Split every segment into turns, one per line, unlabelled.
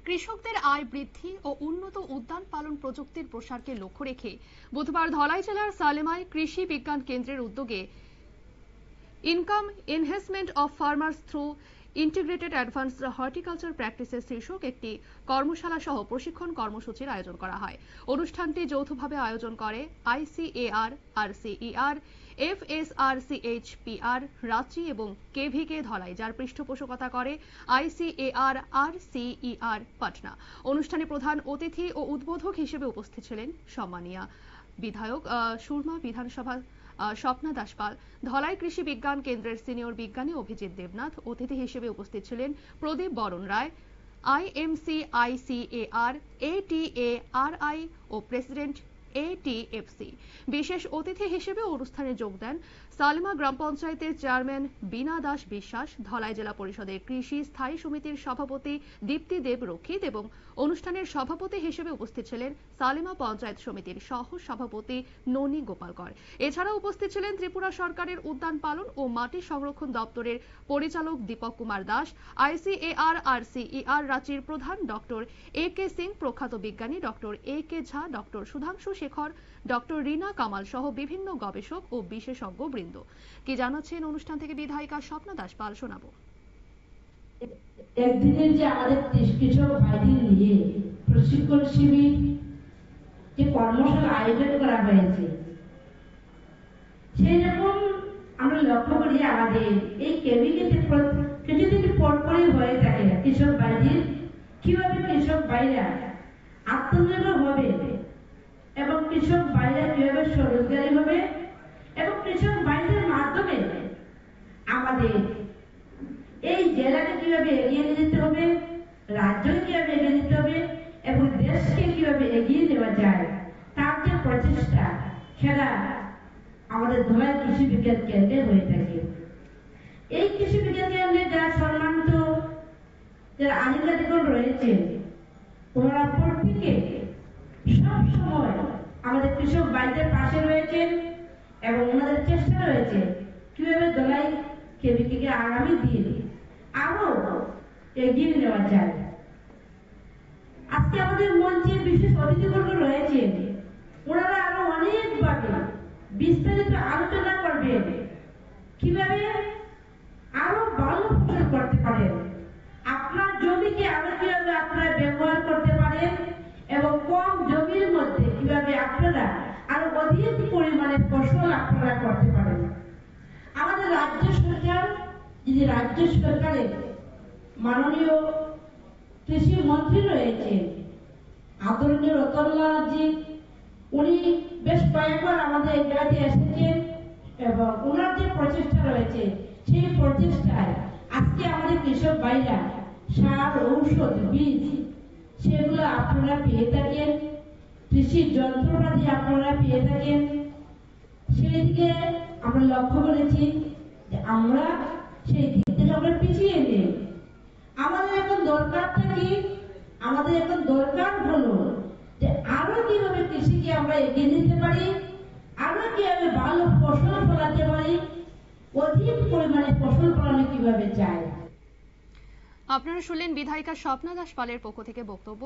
কৃষকদের আয় বৃদ্ধি ও উন্নত উদ্যান পালন প্রযুক্তির প্রসারকে লক্ষ্য রেখে বুধবার ধলাই জেলার সালেমায় কৃষি বিজ্ঞান কেন্দ্রের উদ্যোগে income enhancement of farmers through integrated advanced horticulture practices শীর্ষক একটি কর্মশালা সহ প্রশিক্ষণ কর্মসূচির আয়োজন করা হয়। অনুষ্ঠানটি যৌথভাবে আয়োজন করে ICAR, RCER, FSRCHPR রাঁচি এবং KVK ধলাই, যার পৃষ্ঠপোষকতা করে ICAR RCER পাটনা। অনুষ্ঠানে প্রধান অতিথি ও উদ্বোধক হিসেবে উপস্থিত ছিলেন সম্মানীয় বিধায়ক সুরমা বিধানসভা স্বপ্না দাস পাল, ধলাই কৃষি বিজ্ঞান কেন্দ্রের সিনিয়র বিজ্ঞানী অভিজিৎ দেবনাথ। অতিথি হিসেবে উপস্থিত ছিলেন প্রদীপ বরণ রায়, IMC ICAR ATARI ও প্রেসিডেন্ট ATFC। বিশেষ অতিথি হিসেবে অনুষ্ঠানে যোগ দেন সালেমা গ্রাম পঞ্চায়েতের চেয়ারম্যান বীণা দাস বিশ্বাস, ধলাই জেলা পরিষদের কৃষি স্থায়ী সমিতির সভাপতি দীপ্তি দেব রক্ষিত এবং অনুষ্ঠানের সভাপতি হিসেবে উপস্থিত ছিলেন সালেমা পঞ্চায়েত সমিতির সহ সভাপতি ননী গোপালকর। এছাড়া উপস্থিত ছিলেন ত্রিপুরা সরকারের উদ্যান পালন ও মাটি সংরক্ষণ দপ্তরের পরিচালক দীপক কুমার দাস, ICAR RCER রাঁচির প্রধান ডক্টর AK সিং, প্রখ্যাত বিজ্ঞানী ডক্টর AK ঝা, ডক্টর সুধাংশু শেখর, ডক্টর রিনা কামাল সহ বিভিন্ন গবেষক ও বিশেষজ্ঞ বৃন্দ। কি জানাচ্ছেন অনুষ্ঠান থেকে বিধায়িকা স্বপ্না দাস পাল, শোনাবো।
একদিনের যে আমাদের কৃষক ভাইদের নিয়ে প্রশিক্ষণ শিবির যে কর্মশালা আয়োজন করা হয়েছে, সেই রকম আমরা লক্ষ্য করি আমাদের এই কেবিনেটে কিছুদিন পরপরই হয়ে থাকে কৃষক ভাইদের কিভাবে কৃষক ভাইরা আত্মনির্ভর হবে এবং কৃষক ভাইরা কিভাবে স্বরোজগারী হবে এবং কৃষক ভাইদের মাধ্যমে আমাদের এই জেলাকে কিভাবে এগিয়ে নিয়ে যেতে হবে, রাজ্যকে কিভাবে এগিয়ে নিতে হবে এবং দেশকে কিভাবে এগিয়ে নেওয়া যায়, তার যে প্রচেষ্টা সেটা আমাদের ধলাই কৃষি বিজ্ঞান কেন্দ্রে হয়ে থাকে। এই কৃষি বিজ্ঞান কেন্দ্রে যারা সম্মানিত যারা আধিকারিকগণ রয়েছেন, ওনারা প্রত্যেকে সব সময় আমাদের কৃষক ভাইদের পাশে রয়েছেন এবং ওনাদের চেষ্টা রয়েছে কিভাবে ধলাই কেবিকে আগামী দিন আরো এগিয়ে নেওয়া যায়। আজকে আমাদের মঞ্চে বিশেষ অতিথিবর্গ রয়েছেন, ওনারা আরো অনেকভাবে বিস্তারিত আলোচনা করবেন কিভাবে আরো ভালো ফসল করতে পারেন, আপনার জমিকে আরো কিভাবে আপনারা ব্যবহার করতে পারেন এবং কম জমির মধ্যে কিভাবে আপনারা আরো অধিক পরিমাণে ফসল আপনারা করতে পারেন। আমাদের রাজ্য সরকার, যদি রাজ্য সরকারের মাননীয় কৃষি মন্ত্রী রয়েছেন আদরণীয় রতনলালজি, উনি বেশ কয়েকবার আমাদের জায়গাতে এসেছেন এবং ওনার যে প্রচেষ্টা রয়েছে সেই প্রচেষ্টায় আজকে আমাদের কৃষক ভাইরা সার, ঔষধ, বীজ সেগুলো আপনারা পেয়ে থাকেন, কৃষির যন্ত্রপাতি আপনারা পেয়ে থাকেন। সেই দিকে আমরা লক্ষ্য করেছি যে আমরা সেই দিক থেকে আমরা পিছিয়ে নেই। আমাদের এখন দরকারটা কি? আমাদের এখন দরকার হলো যে আরো কিভাবে কৃষিকে আমরা এগিয়ে নিতে পারি, আরো কিভাবে ভালো ফসল ফলাতে পারি, অধিক পরিমাণে ফসল ফলানো কিভাবে যায়।
আপনারা শুনলেন বিধায়িকা স্বপ্না দাস পালের পক্ষ থেকে বক্তব্য।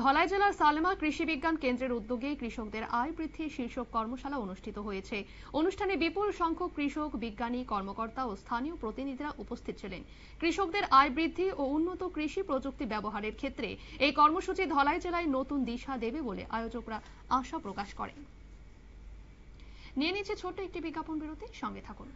ধলাই জেলার সালেমা কৃষি বিজ্ঞান কেন্দ্রের উদ্যোগে কৃষকদের আয় বৃদ্ধি শীর্ষক কর্মশালা অনুষ্ঠিত হয়েছে। অনুষ্ঠানে বিপুল সংখ্যক কৃষক, বিজ্ঞানী, কর্মকর্তা ও স্থানীয় প্রতিনিধিরা উপস্থিত ছিলেন। কৃষকদের আয় বৃদ্ধি ও উন্নত কৃষি প্রযুক্তি ব্যবহারের ক্ষেত্রে এই কর্মসূচি ধলাই জেলায় নতুন দিশা দেবে বলে আয়োজকরা আশা প্রকাশ করেন। নিয়ে নিচ্ছে ছোট্ট একটি বিজ্ঞাপন বিরতি, সঙ্গে থাকুন।